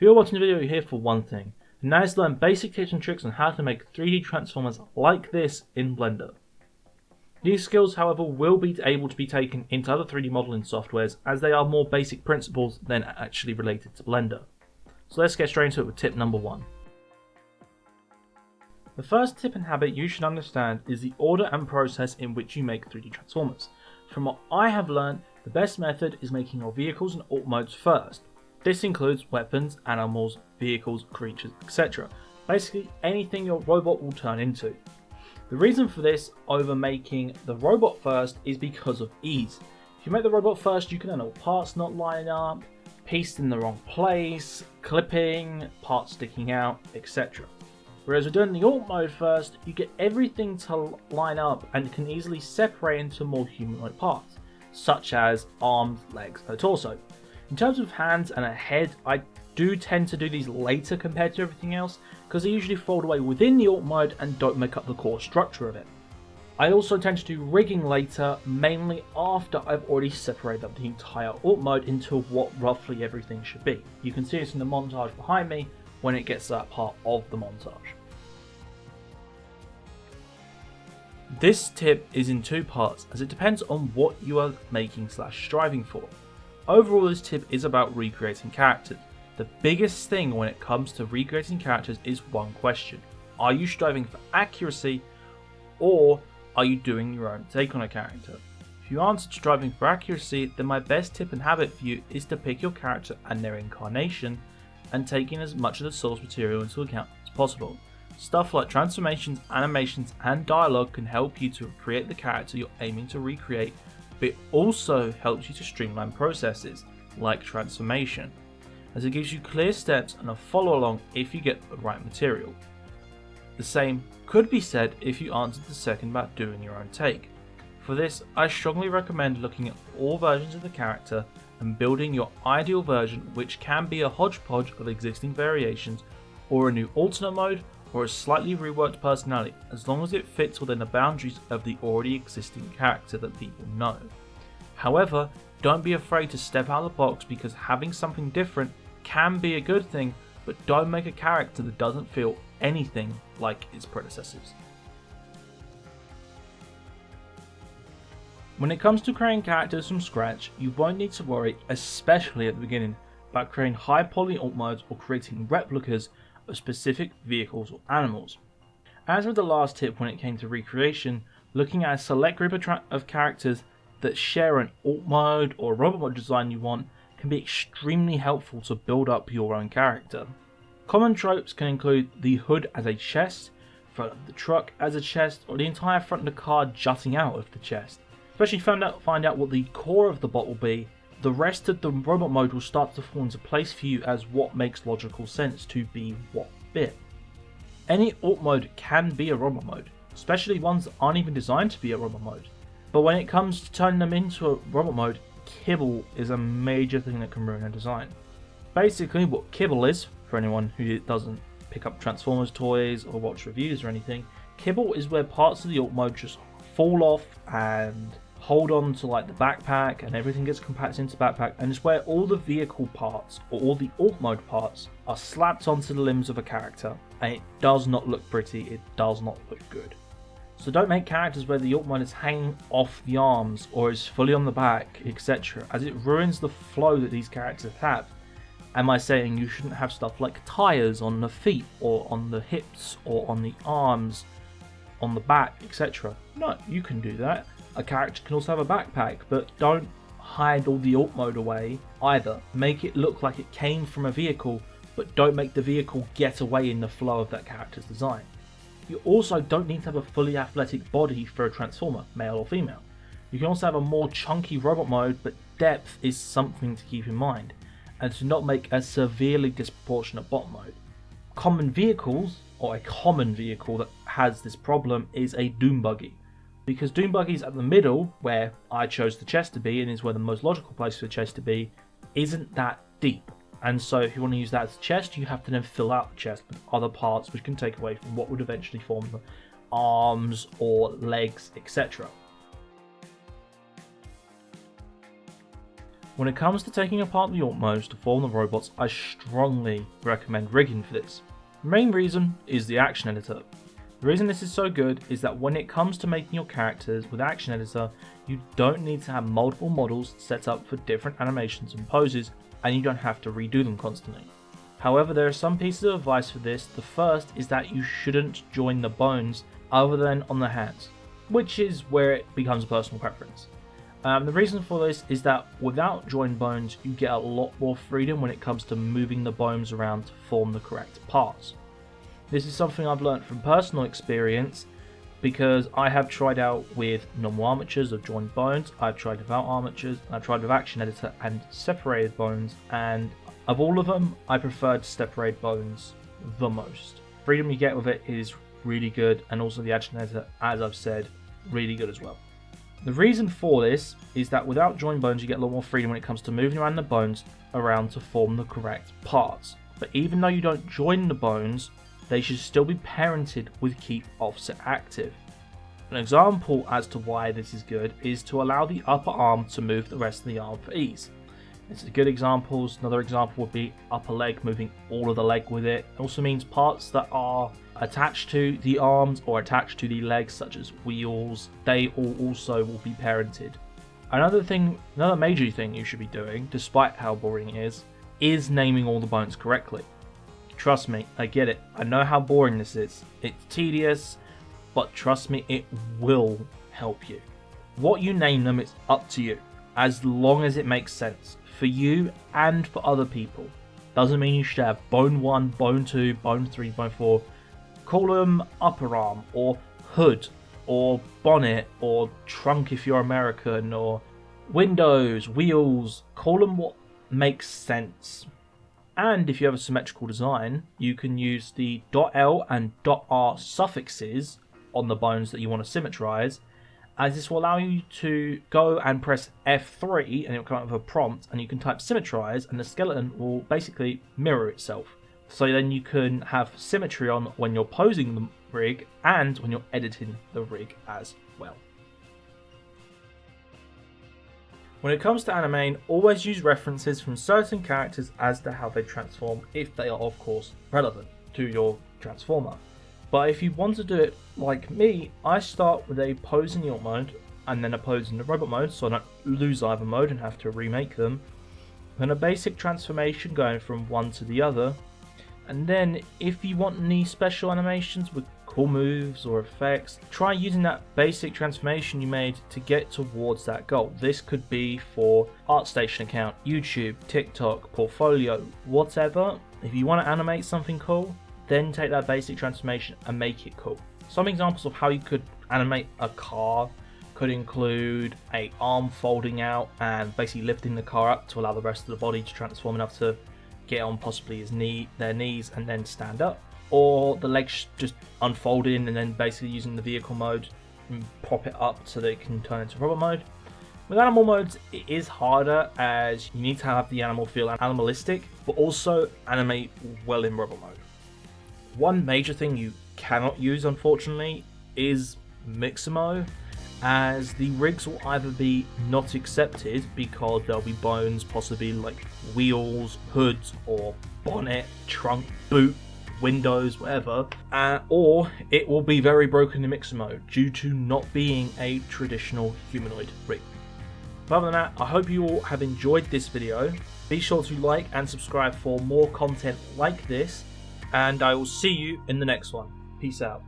you're watching the video, you're here for one thing, and that is to learn basic tips and tricks on how to make 3D transformers like this in Blender. These skills, however, will be able to be taken into other 3D modeling softwares as they are more basic principles than actually related to Blender. So let's get straight into it with tip number 1. The first tip and habit you should understand is the order and process in which you make 3D transformers. From what I have learned, the best method is making your vehicles and alt modes first. This includes weapons, animals, vehicles, creatures, etc. Basically anything your robot will turn into. The reason for this over making the robot first is because of ease. If you make the robot first, you can handle parts not lining up, pieced in the wrong place, clipping, parts sticking out, etc. Whereas with doing the alt mode first, you get everything to line up and can easily separate into more humanoid parts, such as arms, legs, and a torso. In terms of hands and a head, I do tend to do these later compared to everything else, because they usually fold away within the alt mode and don't make up the core structure of it. I also tend to do rigging later, mainly after I've already separated up the entire alt mode into what roughly everything should be. You can see this in the montage behind me when it gets to that part of the montage. This tip is in two parts as it depends on what you are making / striving for. Overall, this tip is about recreating characters. The biggest thing when it comes to recreating characters is one question. Are you striving for accuracy, or are you doing your own take on a character? If you answered striving for accuracy, then my best tip and habit for you is to pick your character and their incarnation and taking as much of the source material into account as possible. Stuff like transformations, animations and dialogue can help you to create the character you're aiming to recreate, but it also helps you to streamline processes like transformation, as it gives you clear steps and a follow along if you get the right material. The same could be said if you answered the second about doing your own take. For this, I strongly recommend looking at all versions of the character and building your ideal version, which can be a hodgepodge of existing variations or a new alternate mode or a slightly reworked personality, as long as it fits within the boundaries of the already existing character that people know. However, don't be afraid to step out of the box, because having something different can be a good thing, but don't make a character that doesn't feel anything like its predecessors. When it comes to creating characters from scratch, you won't need to worry, especially at the beginning, about creating high poly alt modes or creating replicas of specific vehicles or animals. As with the last tip when it came to recreation, looking at a select group of characters that share an alt mode or a robot mode design you want can be extremely helpful to build up your own character. Common tropes can include the hood as a chest, front of the truck as a chest, or the entire front of the car jutting out of the chest. Especially find out what the core of the bot will be, the rest of the robot mode will start to fall into place for you as what makes logical sense to be what bit. Any alt mode can be a robot mode, especially ones that aren't even designed to be a robot mode. But when it comes to turning them into a robot mode, kibble is a major thing that can ruin a design. Basically what kibble is, for anyone who doesn't pick up Transformers toys or watch reviews or anything, kibble is where parts of the alt mode just fall off and hold on to like the backpack, and everything gets compacted into the backpack, and it's where all the vehicle parts or all the alt mode parts are slapped onto the limbs of a character, and it does not look pretty, it does not look good. So don't make characters where the alt mode is hanging off the arms or is fully on the back, etc., as it ruins the flow that these characters have. Am I saying you shouldn't have stuff like tires on the feet or on the hips or on the arms, on the back, etc.? No, you can do that. A character can also have a backpack, but don't hide all the alt mode away either. Make it look like it came from a vehicle, but don't make the vehicle get away in the flow of that character's design. You also don't need to have a fully athletic body for a transformer, male or female. You can also have a more chunky robot mode, but depth is something to keep in mind, and to not make a severely disproportionate bot mode. Common vehicles, or a common vehicle that has this problem, is a Doom Buggy. Because Doom Buggy is at the middle, where I chose the chest to be, and is where the most logical place for the chest to be, isn't that deep. And so if you want to use that as a chest, you have to then fill out the chest with other parts which can take away from what would eventually form the arms or legs, etc. When it comes to taking apart the alt modes to form the robots, I strongly recommend rigging for this. The main reason is the action editor. The reason this is so good is that when it comes to making your characters with action editor, you don't need to have multiple models set up for different animations and poses, and you don't have to redo them constantly. However, there are some pieces of advice for this. The first is that you shouldn't join the bones other than on the hands, which is where it becomes a personal preference. The reason for this is that without joined bones, you get a lot more freedom when it comes to moving the bones around to form the correct parts. This is something I've learned from personal experience because I have tried out with normal armatures of joined bones, I've tried without armatures, and I've tried with action editor and separated bones, and of all of them, I preferred separated bones the most. Freedom you get with it is really good, and also the action editor, as I've said, really good as well. The reason for this is that without joined bones you get a lot more freedom when it comes to moving around the bones around to form the correct parts. But even though you don't join the bones, they should still be parented with keep offset active. An example as to why this is good is to allow the upper arm to move the rest of the arm for ease. This is good examples. Another example would be upper leg moving all of the leg with it. It also means parts that are attached to the arms or attached to the legs, such as wheels, they all also will be parented. Another major thing you should be doing, despite how boring it is naming all the bones correctly. Trust me, I get it. I know how boring this is. It's tedious, but trust me, it will help you. What you name them, it's up to you, as long as it makes sense for you and for other people. Doesn't mean you should have bone 1, bone 2, bone 3, bone 4. Call them upper arm, or hood, or bonnet, or trunk if you're American, or windows, wheels. Call them what makes sense. And if you have a symmetrical design, you can use the .L and .R suffixes on the bones that you want to symmetrize, as this will allow you to go and press F3 and it will come up with a prompt, and you can type symmetrize and the skeleton will basically mirror itself. So then you can have symmetry on when you're posing the rig and when you're editing the rig as well. When it comes to animating, always use references from certain characters as to how they transform, if they are of course relevant to your transformer. But if you want to do it like me, I start with a pose in the alt mode and then a pose in the robot mode, so I don't lose either mode and have to remake them. Then a basic transformation going from one to the other. And then if you want any special animations with cool moves or effects, try using that basic transformation you made to get towards that goal. This could be for ArtStation account, YouTube, TikTok, Portfolio, whatever. If you want to animate something cool, then take that basic transformation and make it cool. Some examples of how you could animate a car could include a arm folding out and basically lifting the car up to allow the rest of the body to transform enough to get on possibly their knees and then stand up, or the legs just unfolding and then basically using the vehicle mode and prop it up so that it can turn into robot mode. With animal modes, it is harder as you need to have the animal feel animalistic, but also animate well in robot mode. One major thing you cannot use, unfortunately, is Mixamo, as the rigs will either be not accepted because there'll be bones, possibly like wheels, hoods, or bonnet, trunk, boot, windows, whatever, or it will be very broken in Mixamo due to not being a traditional humanoid rig. But other than that, I hope you all have enjoyed this video. Be sure to like and subscribe for more content like this, and I will see you in the next one. Peace out.